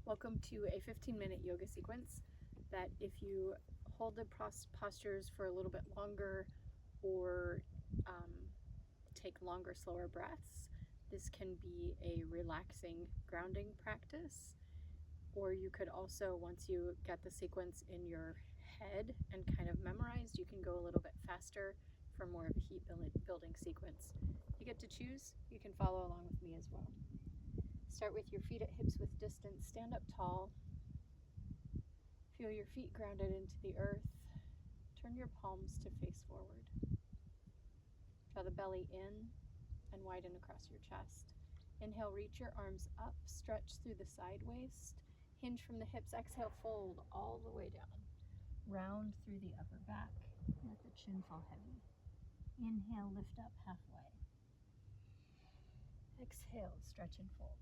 Welcome to a 15-minute yoga sequence that if you hold the postures for a little bit longer or take longer, slower breaths, this can be a relaxing grounding practice. Or you could also, once you get the sequence in your head and kind of memorized, you can go a little bit faster for more of a heat building sequence. You get to choose. You can follow along with me as well. Start with your feet at hips width distance. Stand up tall. Feel your feet grounded into the earth. Turn your palms to face forward. Draw the belly in and widen across your chest. Inhale, reach your arms up, stretch through the side waist. Hinge from the hips. Exhale, fold all the way down. Round through the upper back. Let the chin fall heavy. Inhale, lift up halfway. Exhale, stretch and fold.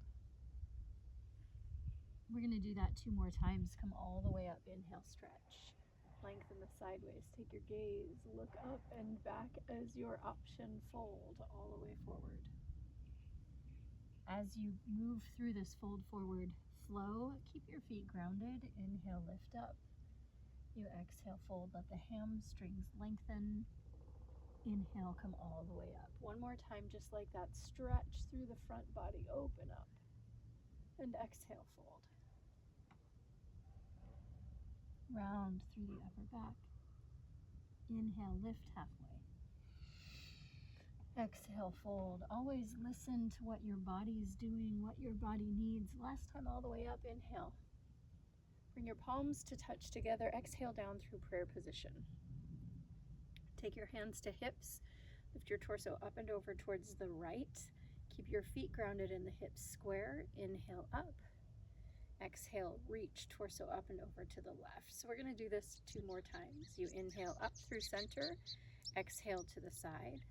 We're going to do that 2 more times. Come all the way up. Inhale, stretch. Lengthen the side waist. Take your gaze. Look up and back as your option. Fold all the way forward. As you move through this fold forward flow, keep your feet grounded. Inhale, lift up. You exhale, fold. Let the hamstrings lengthen. Inhale, come all the way up. 1 more time, just like that. Stretch through the front body. Open up. And exhale, fold. Round through the upper back. Inhale, lift halfway. Exhale, fold. Always listen to what your body is doing, what your body needs. Last time, all the way up. Inhale. Bring your palms to touch together. Exhale down through prayer position. Take your hands to hips. Lift your torso up and over towards the right. Keep your feet grounded in the hips square. Inhale up. Exhale, reach torso up and over to the left. So we're going to do this 2 more times. You inhale up through center. Exhale to the side.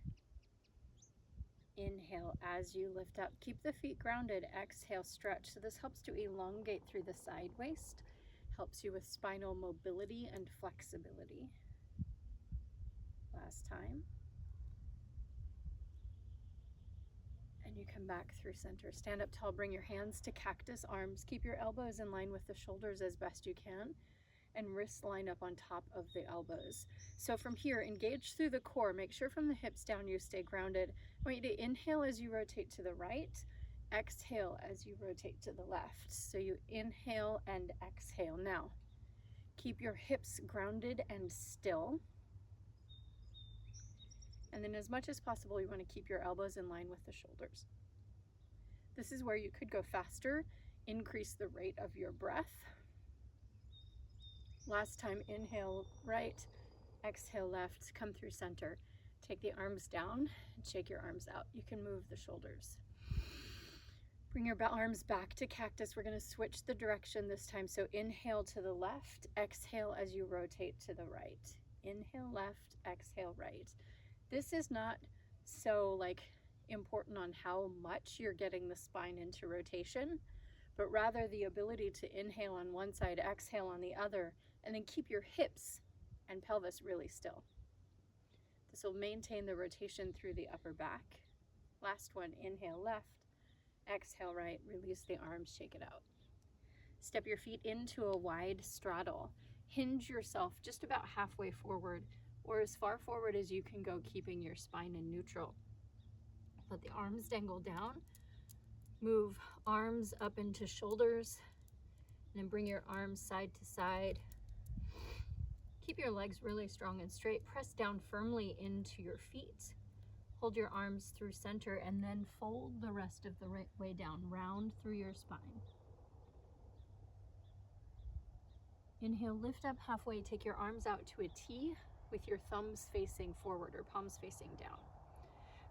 Inhale as you lift up. Keep the feet grounded. Exhale, stretch. So this helps to elongate through the side waist. Helps you with spinal mobility and flexibility. Last time. And you come back through center. Stand up tall, bring your hands to cactus arms. Keep your elbows in line with the shoulders as best you can, and wrists line up on top of the elbows. So from here, engage through the core. Make sure from the hips down you stay grounded. I want you to inhale as you rotate to the right, exhale as you rotate to the left. So you inhale and exhale. Now, keep your hips grounded and still. And then as much as possible, you want to keep your elbows in line with the shoulders. This is where you could go faster, increase the rate of your breath. Last time, inhale right, exhale left, come through center. Take the arms down and shake your arms out. You can move the shoulders. Bring your arms back to cactus. We're going to switch the direction this time. So inhale to the left, exhale as you rotate to the right. Inhale left, exhale right. This is not so important on how much you're getting the spine into rotation, but rather the ability to inhale on one side, exhale on the other, and then keep your hips and pelvis really still. This will maintain the rotation through the upper back. Last one, inhale left, exhale right, release the arms, shake it out. Step your feet into a wide straddle. Hinge yourself just about halfway forward, or as far forward as you can go, keeping your spine in neutral. Let the arms dangle down. Move arms up into shoulders, and then bring your arms side to side. Keep your legs really strong and straight. Press down firmly into your feet. Hold your arms through center, and then fold the rest of the way down, round through your spine. Inhale, lift up halfway. Take your arms out to a T with your thumbs facing forward or palms facing down.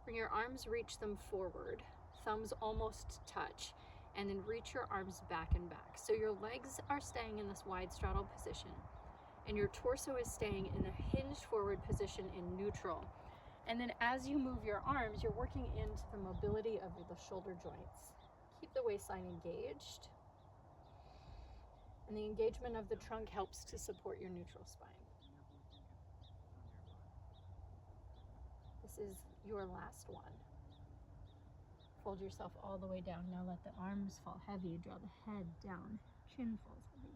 Bring your arms, reach them forward. Thumbs almost touch, and then reach your arms back and back. So your legs are staying in this wide straddle position, and your torso is staying in a hinged forward position in neutral. And then as you move your arms, you're working into the mobility of the shoulder joints. Keep the waistline engaged. And the engagement of the trunk helps to support your neutral spine. This is your last one. Fold yourself all the way down. Now let the arms fall heavy. Draw the head down. Chin falls heavy.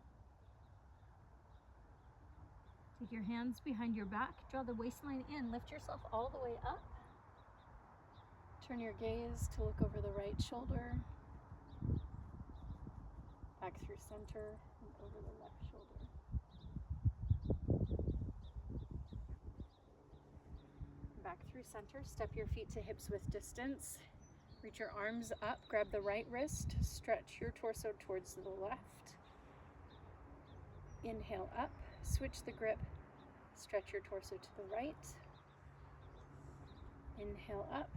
Take your hands behind your back, draw the waistline in, lift yourself all the way up. Turn your gaze to look over the right shoulder, back through center, and over the left shoulder. Back through center, step your feet to hips width distance. Reach your arms up, grab the right wrist, stretch your torso towards the left. Inhale up, switch the grip, stretch your torso to the right. Inhale up,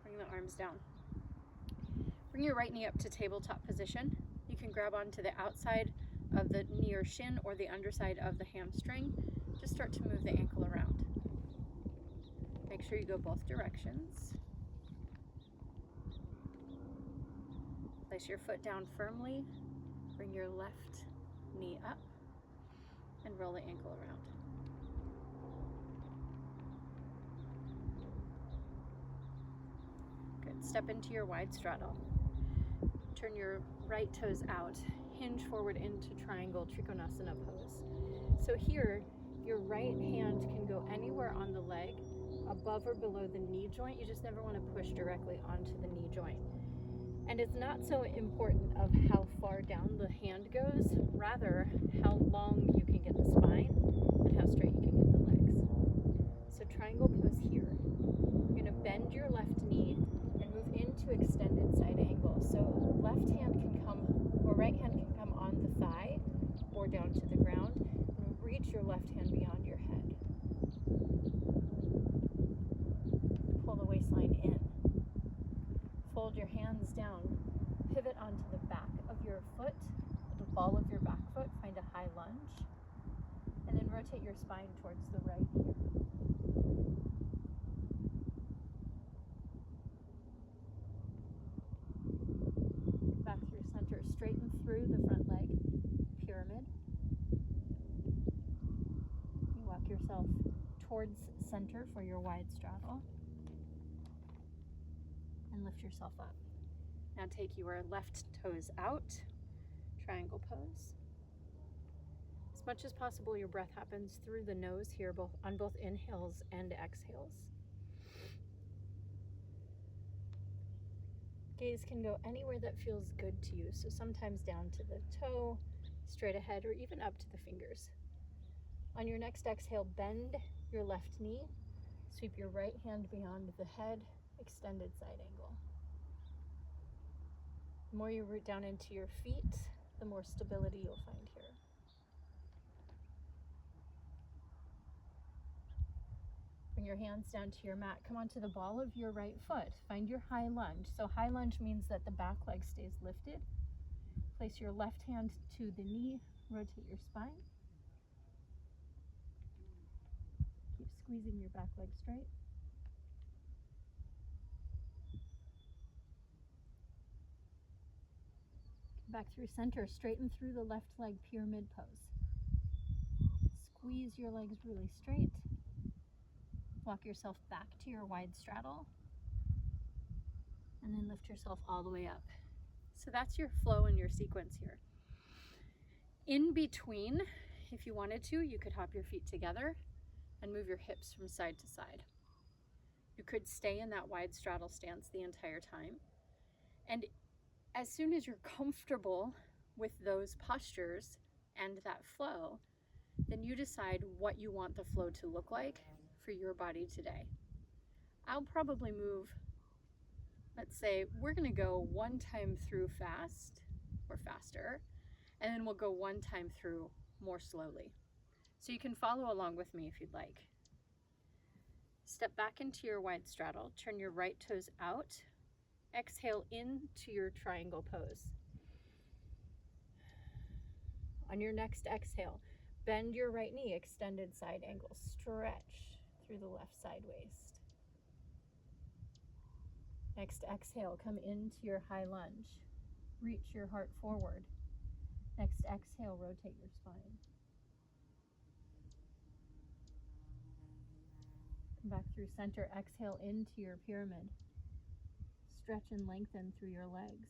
bring the arms down. Bring your right knee up to tabletop position. You can grab onto the outside of the knee or shin or the underside of the hamstring. Just start to move the ankle around. Make sure you go both directions. Place your foot down firmly. Bring your left knee up and roll the ankle around. Good. Step into your wide straddle. Turn your right toes out. Hinge forward into triangle Trikonasana pose. So here, your right hand can go anywhere on the leg, above or below the knee joint. You just never want to push directly onto the knee joint. And it's not so important of how far down the hand goes, rather how long you can get the spine and how straight you can get the legs. So triangle pose here. You're going to bend your left knee and move into extended side angle. So left hand can come, or right hand can come on the thigh or down to the ground, and reach your left hand beyond your head. Pull the waistline in. Fold your hands down, pivot onto the back of your foot, the ball of your back foot, find a high lunge, and then rotate your spine towards the right here. Back through center, straighten through the front leg, pyramid. You walk yourself towards center for your wide straddle. And lift yourself up. Now take your left toes out, triangle pose. As much as possible, your breath happens through the nose here, on both inhales and exhales. Gaze can go anywhere that feels good to you, so sometimes down to the toe, straight ahead, or even up to the fingers. On your next exhale, bend your left knee, sweep your right hand beyond the head, extended side angle. The more you root down into your feet, the more stability you'll find here. Bring your hands down to your mat. Come onto the ball of your right foot. Find your high lunge. So high lunge means that the back leg stays lifted. Place your left hand to the knee. Rotate your spine. Keep squeezing your back leg straight. Back through center, straighten through the left leg, pyramid pose. Squeeze your legs really straight. Walk yourself back to your wide straddle. And then lift yourself all the way up. So that's your flow and your sequence here. In between, if you wanted to, you could hop your feet together and move your hips from side to side. You could stay in that wide straddle stance the entire time. And as soon as you're comfortable with those postures and that flow, then you decide what you want the flow to look like for your body today. I'll probably move, let's say we're gonna go one time through fast or faster, and then we'll go one time through more slowly. So you can follow along with me if you'd like. Step back into your wide straddle, turn your right toes out, exhale into your triangle pose. On your next exhale, bend your right knee, extended side angle, stretch through the left side waist. Next exhale, come into your high lunge. Reach your heart forward. Next exhale, rotate your spine. Come back through center, exhale into your pyramid. Stretch and lengthen through your legs.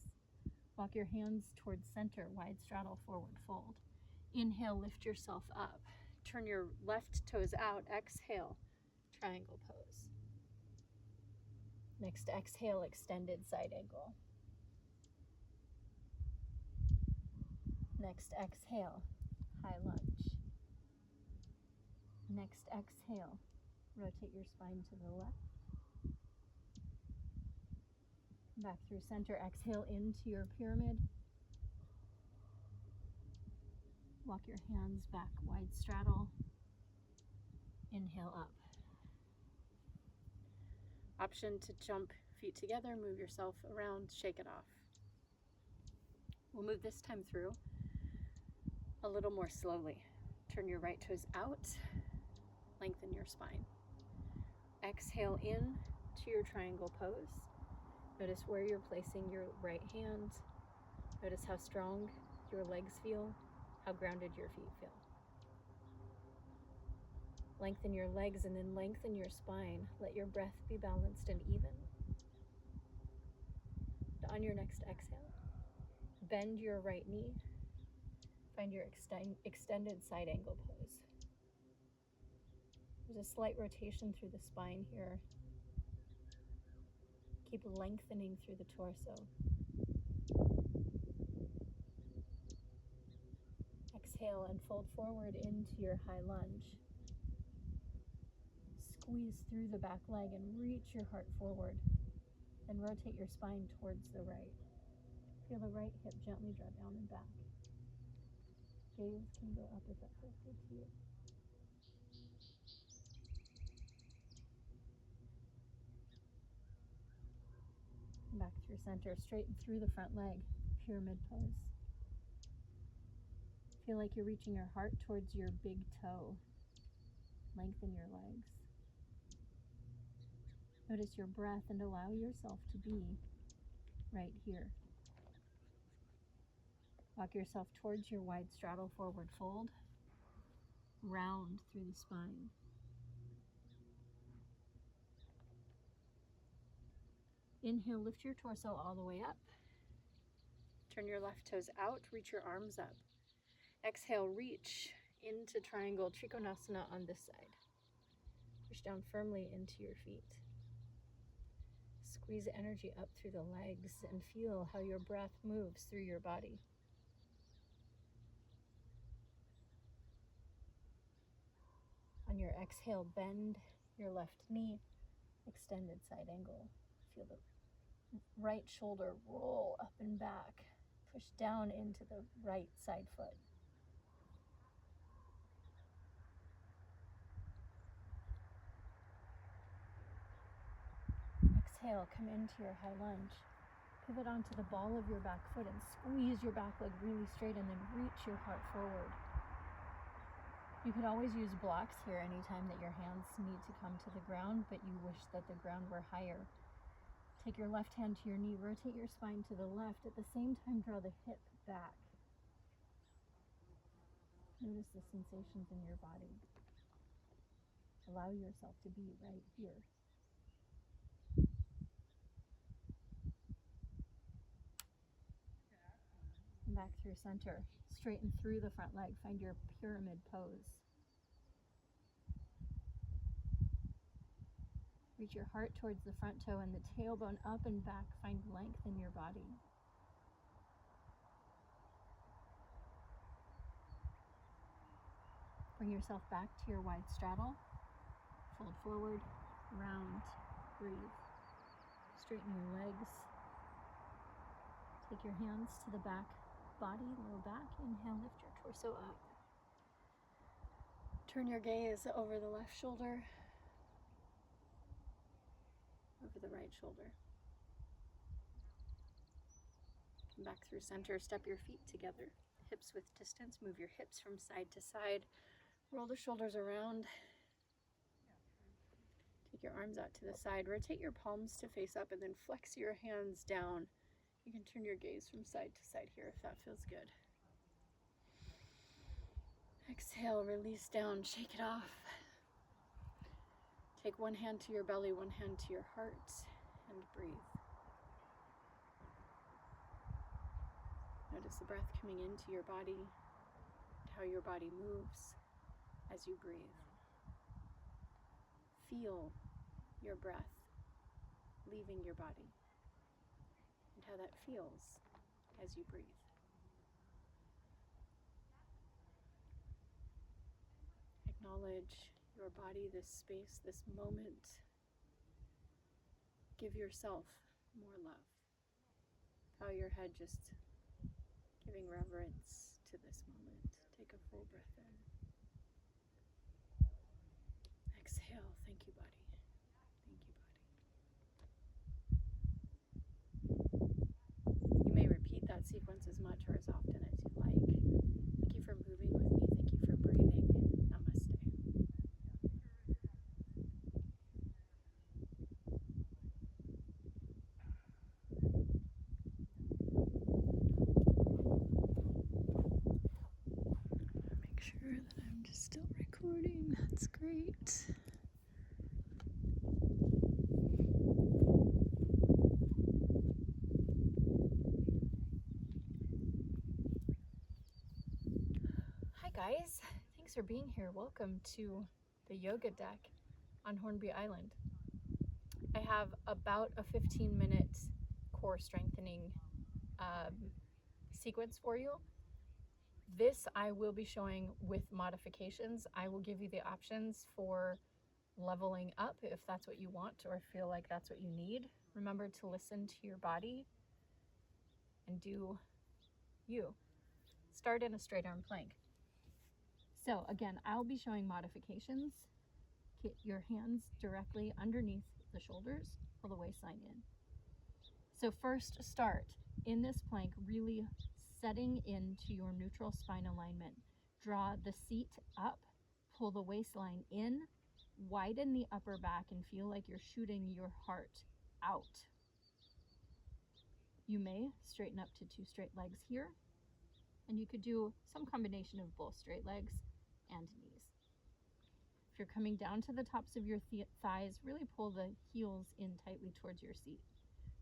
Walk your hands towards center, wide straddle, forward fold. Inhale, lift yourself up. Turn your left toes out. Exhale, triangle pose. Next exhale, extended side angle. Next exhale, high lunge. Next exhale, rotate your spine to the left. Back through center, exhale into your pyramid. Walk your hands back, wide straddle. Inhale up. Option to jump feet together, move yourself around, shake it off. We'll move this time through a little more slowly. Turn your right toes out, lengthen your spine. Exhale in to your triangle pose. Notice where you're placing your right hand. Notice how strong your legs feel, how grounded your feet feel. Lengthen your legs and then lengthen your spine. Let your breath be balanced and even. On your next exhale, bend your right knee. Find your extended side angle pose. There's a slight rotation through the spine here. Keep lengthening through the torso. Exhale and fold forward into your high lunge. Squeeze through the back leg and reach your heart forward. Then rotate your spine towards the right. Feel the right hip gently draw down and back. Gaze can go up if that feels good to you. Back through center, straighten through the front leg, pyramid pose. Feel like you're reaching your heart towards your big toe. Lengthen your legs. Notice your breath and allow yourself to be right here. Walk yourself towards your wide straddle forward fold. Round through the spine. Inhale, lift your torso all the way up. Turn your left toes out, reach your arms up. Exhale, reach into triangle Trikonasana on this side. Push down firmly into your feet. Squeeze energy up through the legs and feel how your breath moves through your body. On your exhale, bend your left knee, extended side angle. Feel the right shoulder roll up and back. Push down into the right side foot. Exhale, come into your high lunge. Pivot onto the ball of your back foot and squeeze your back leg really straight and then reach your heart forward. You could always use blocks here anytime that your hands need to come to the ground, but you wish that the ground were higher. Take your left hand to your knee, rotate your spine to the left. At the same time, draw the hip back. Notice the sensations in your body. Allow yourself to be right here. Back through center. Straighten through the front leg. Find your pyramid pose. Reach your heart towards the front toe and the tailbone up and back. Find length in your body. Bring yourself back to your wide straddle. Fold forward, round, breathe. Straighten your legs. Take your hands to the back body, low back. Inhale, lift your torso up. Turn your gaze over the left shoulder, over the right shoulder. Back through center, step your feet together, hips width distance. Move your hips from side to side. Roll the shoulders around. Take your arms out to the side. Rotate your palms to face up and then flex your hands down. You can turn your gaze from side to side here if that feels good. Exhale, release down, shake it off. Take one hand to your belly, one hand to your heart, and breathe. Notice the breath coming into your body, how your body moves as you breathe. Feel your breath leaving your body and how that feels as you breathe. Acknowledge your body, this space, this moment. Give yourself more love. Bow your head, just giving reverence to this moment. Take a full breath in. Exhale. Thank you, body. Thank you, body. You may repeat that sequence as much or as often as you like. Thank you for moving with me. Thank you for breathing. Namaste. Make sure that I'm just still recording. That's great. Hi guys, thanks for being here. Welcome to the yoga deck on Hornby Island. I have about a 15-minute core strengthening sequence for you. This I will be showing with modifications. I will give you the options for leveling up if that's what you want or feel like that's what you need. Remember to listen to your body and do you. Start in a straight arm plank. So again, I'll be showing modifications. Get your hands directly underneath the shoulders, pull the waistline in. So first start in this plank, really setting into your neutral spine alignment. Draw the seat up, pull the waistline in, widen the upper back and feel like you're shooting your heart out. You may straighten up to 2 straight legs here, and you could do some combination of both straight legs and knees. If you're coming down to the tops of your thighs, really pull the heels in tightly towards your seat.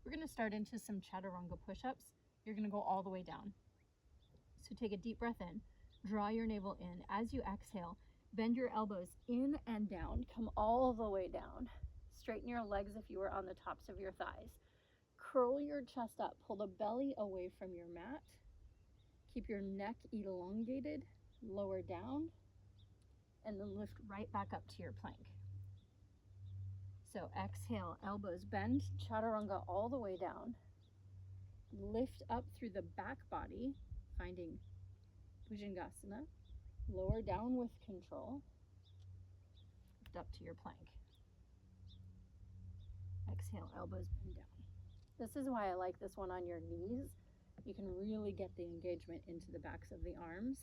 We're going to start into some chaturanga push-ups. You're going to go all the way down. So take a deep breath in, draw your navel in. As you exhale, bend your elbows in and down, come all the way down. Straighten your legs if you were on the tops of your thighs. Curl your chest up, pull the belly away from your mat. Keep your neck elongated, lower down, and then lift right back up to your plank. So exhale, elbows bend, chaturanga all the way down. Lift up through the back body, finding Bhujangasana. Lower down with control. Lift up to your plank. Exhale, elbows bend down. This is why I like this one on your knees. You can really get the engagement into the backs of the arms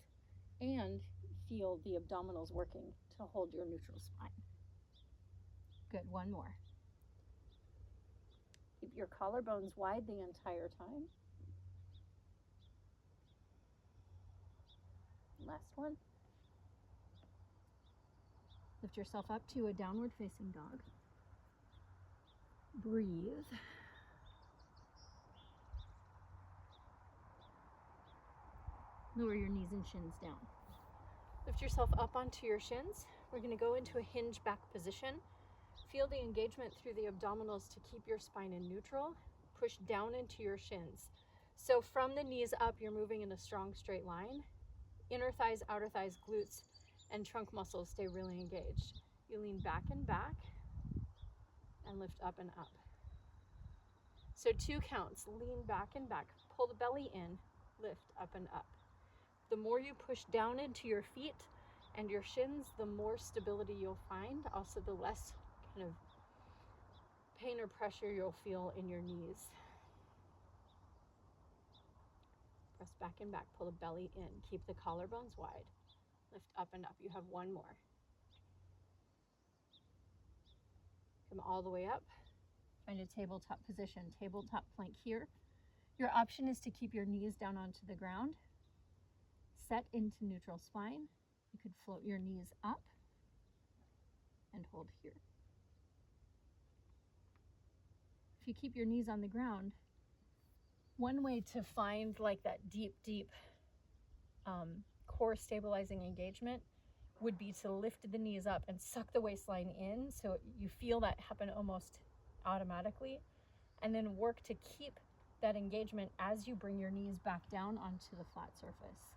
and feel the abdominals working to hold your neutral spine. Good, one more. Keep your collarbones wide the entire time. Last one. Lift yourself up to a downward facing dog. Breathe. Lower your knees and shins down. Lift yourself up onto your shins. We're going to go into a hinge back position. Feel the engagement through the abdominals to keep your spine in neutral. Push down into your shins. So from the knees up, you're moving in a strong straight line. Inner thighs, outer thighs, glutes, and trunk muscles stay really engaged. You lean back and lift up and up. So 2 counts, lean back and back, pull the belly in, lift up and up. The more you push down into your feet and your shins, the more stability you'll find. Also, the less kind of pain or pressure you'll feel in your knees. Press back and back, pull the belly in. Keep the collarbones wide. Lift up and up. You have 1 more. Come all the way up. Find a tabletop position, tabletop plank here. Your option is to keep your knees down onto the ground. Set into neutral spine. You could float your knees up and hold here. If you keep your knees on the ground, One way to find like that deep core stabilizing engagement would be to lift the knees up and suck the waistline in so you feel that happen almost automatically, and then work to keep that engagement as you bring your knees back down onto the flat surface.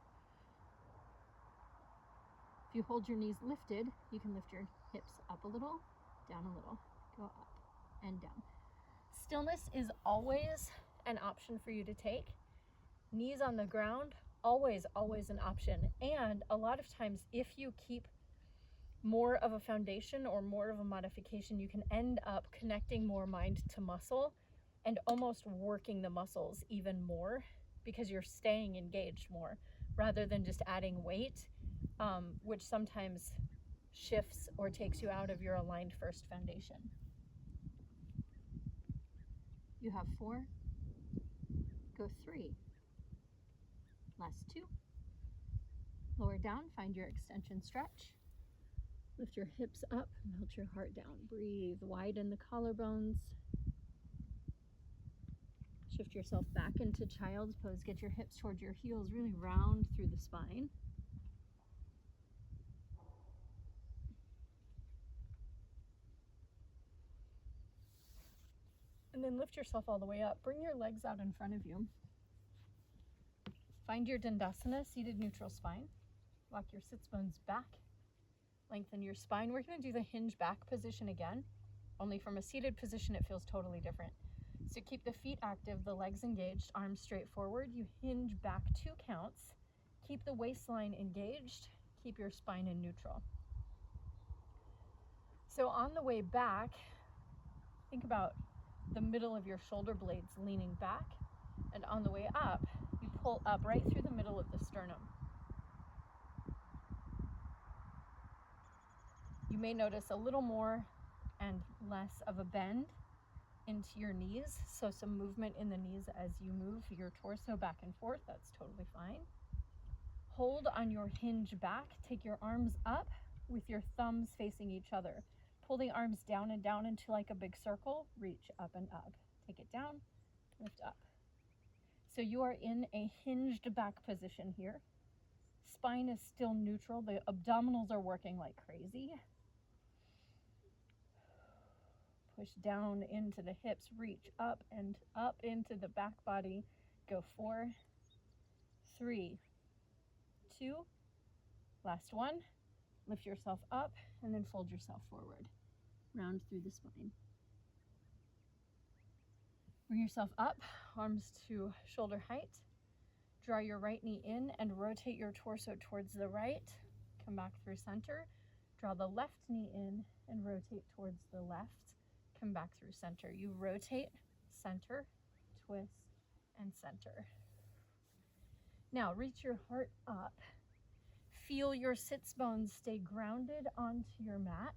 If you hold your knees lifted, you can lift your hips up a little, down a little, go up and down. Stillness is always an option for you to take. Knees on the ground, always an option. And a lot of times, if you keep more of a foundation or more of a modification, you can end up connecting more mind to muscle and almost working the muscles even more because you're staying engaged more rather than just adding weight, which sometimes shifts or takes you out of your aligned first foundation. You have 4, go 3, last 2, lower down, find your extension stretch, lift your hips up, melt your heart down, breathe, widen the collarbones, shift yourself back into child's pose, get your hips towards your heels, really round through the spine. And then lift yourself all the way up. Bring your legs out in front of you. Find your Dandasana, seated neutral spine. Walk your sits bones back. Lengthen your spine. We're going to do the hinge back position again. Only from a seated position, it feels totally different. So keep the feet active, the legs engaged, arms straight forward. You hinge back 2 counts. Keep the waistline engaged. Keep your spine in neutral. So on the way back, think about the middle of your shoulder blades leaning back, and on the way up, you pull up right through the middle of the sternum. You may notice a little more and less of a bend into your knees, so some movement in the knees as you move your torso back and forth. That's totally fine. Hold on your hinge back, take your arms up with your thumbs facing each other. Pull the arms down and down into like a big circle, reach up and up. Take it down, lift up. So you are in a hinged back position here. Spine is still neutral. The abdominals are working like crazy. Push down into the hips, reach up and up into the back body. Go 4, 3, 2, last 1. Lift yourself up and then fold yourself forward. Round through the spine. Bring yourself up, arms to shoulder height. Draw your right knee in and rotate your torso towards the right. Come back through center. Draw the left knee in and rotate towards the left. Come back through center. You rotate, center, twist, and center. Now reach your heart up. Feel your sits bones stay grounded onto your mat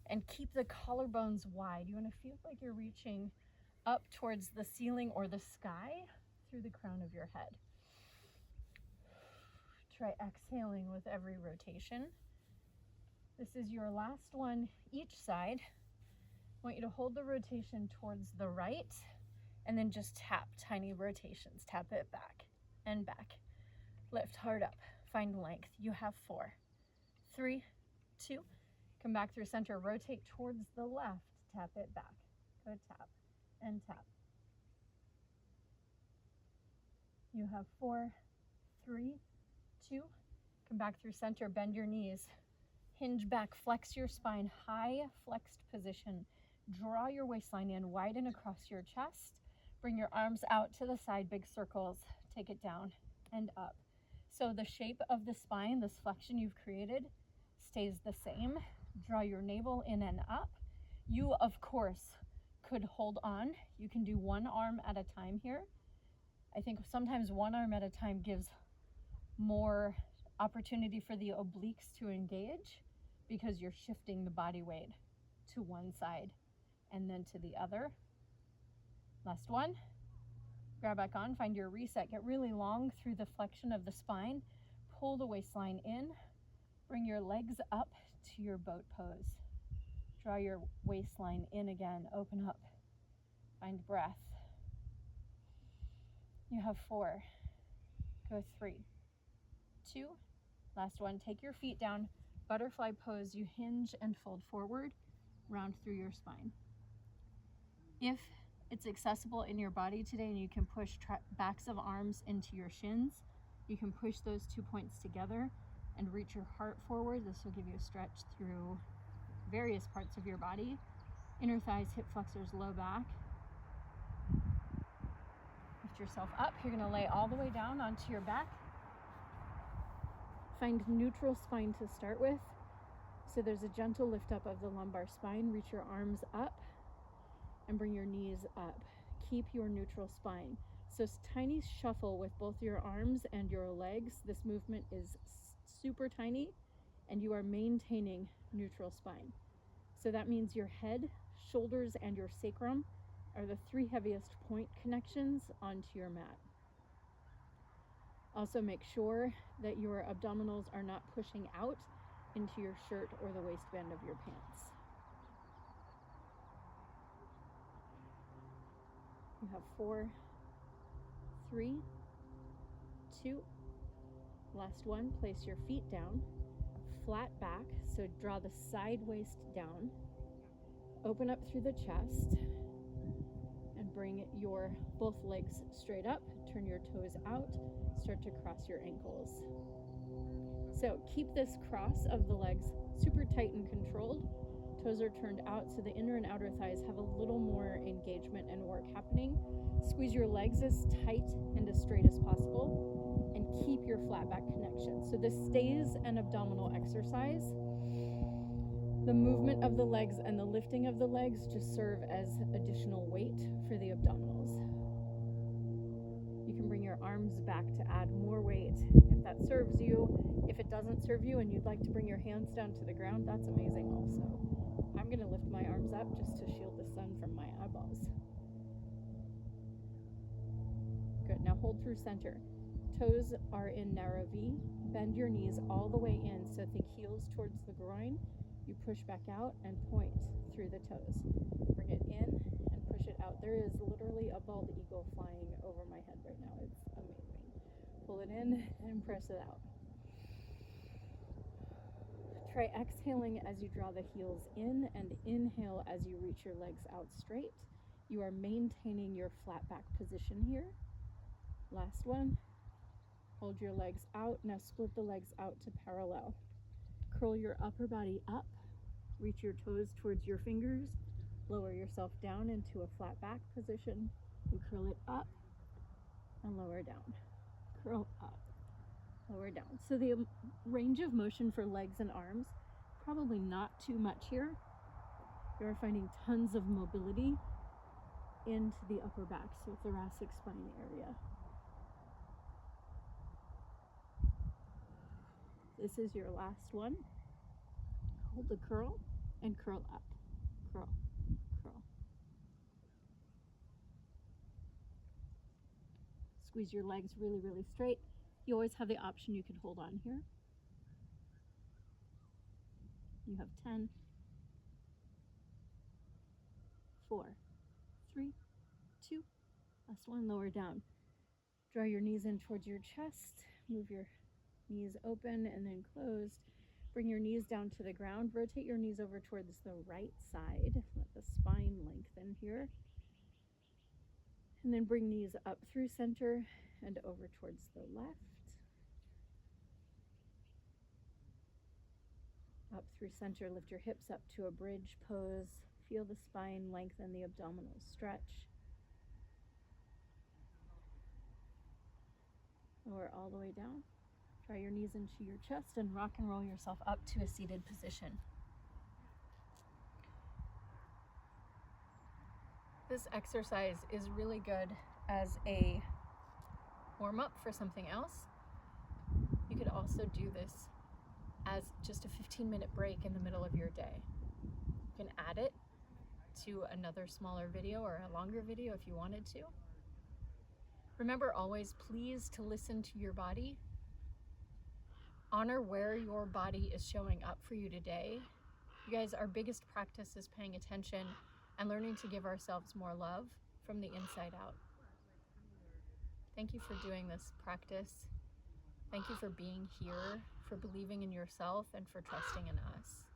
and keep the collarbones wide. You want to feel like you're reaching up towards the ceiling or the sky through the crown of your head. Try exhaling with every rotation. This is your last one each side. I want you to hold the rotation towards the right and then just tap tiny rotations. Tap it back and back. Lift hard up. Find length. You have 4, 3, 2. Come back through center. Rotate towards the left. Tap it back. Go tap and tap. You have 4, 3, 2. Come back through center. Bend your knees. Hinge back. Flex your spine. High flexed position. Draw your waistline in. Widen across your chest. Bring your arms out to the side. Big circles. Take it down and up. So the shape of the spine, this flexion you've created, stays the same. Draw your navel in and up. You, of course, could hold on. You can do one arm at a time here. I think sometimes one arm at a time gives more opportunity for the obliques to engage because you're shifting the body weight to one side and then to the other. Last one. Grab back on, find your reset. Get really long through the flexion of the spine. Pull the waistline in. Bring your legs up to your boat pose. Draw your waistline in again. Open up. Find breath. You have 4. Go 3, 2. Last one. Take your feet down. Butterfly pose. You hinge and fold forward, round through your spine. If it's accessible in your body today and you can push backs of arms into your shins, you can push those 2 points together and reach your heart forward. This will give you a stretch through various parts of your body. Inner thighs, hip flexors, low back. Lift yourself up. You're going to lay all the way down onto your back. Find neutral spine to start with. So there's a gentle lift up of the lumbar spine. Reach your arms up and bring your knees up. Keep your neutral spine. So tiny shuffle with both your arms and your legs. This movement is super tiny and you are maintaining neutral spine. So that means your head, shoulders, and your sacrum are the 3 heaviest point connections onto your mat. Also make sure that your abdominals are not pushing out into your shirt or the waistband of your pants. You have 4, 3, 2. Last one, place your feet down, flat back, so draw the side waist down, open up through the chest, and bring your both legs straight up, turn your toes out, start to cross your ankles. So keep this cross of the legs super tight and controlled. Toes are turned out so the inner and outer thighs have a little more engagement and work happening. Squeeze your legs as tight and as straight as possible and keep your flat back connection. So this stays an abdominal exercise. The movement of the legs and the lifting of the legs just serve as additional weight for the abdominals. You can bring your arms back to add more weight if that serves you. If it doesn't serve you and you'd like to bring your hands down to the ground, that's amazing also. I'm going to lift my arms up just to shield the sun from my eyeballs. Good. Now hold through center. Toes are in narrow V. Bend your knees all the way in, so think heels towards the groin. You push back out and point through the toes. Bring it in and push it out. There is literally a bald eagle flying over my head right now. It's amazing. Pull it in and press it out. Try exhaling as you draw the heels in and inhale as you reach your legs out straight. You are maintaining your flat back position here. Last one. Hold your legs out. Now split the legs out to parallel. Curl your upper body up. Reach your toes towards your fingers. Lower yourself down into a flat back position. You curl it up and lower down. Curl up, lower down. So the range of motion for legs and arms, probably not too much here. You're finding tons of mobility into the upper back, so thoracic spine area. This is your last one. Hold the curl and curl up. Curl, curl. Squeeze your legs really, really straight. You always have the option you can hold on here. You have 10, 4, 3, 2. Last one, lower down. Draw your knees in towards your chest. Move your knees open and then closed. Bring your knees down to the ground. Rotate your knees over towards the right side. Let the spine lengthen here. And then bring knees up through center and over towards the left. Up through center, lift your hips up to a bridge pose. Feel the spine lengthen, the abdominal stretch. Lower all the way down. Draw your knees into your chest and rock and roll yourself up to a seated position. This exercise is really good as a warm-up for something else. You could also do this as just a 15-minute break in the middle of your day. You can add it to another smaller video or a longer video if you wanted to. Remember always, please, to listen to your body. Honor where your body is showing up for you today. You guys, our biggest practice is paying attention and learning to give ourselves more love from the inside out. Thank you for doing this practice. Thank you for being here, for believing in yourself, and for trusting in us.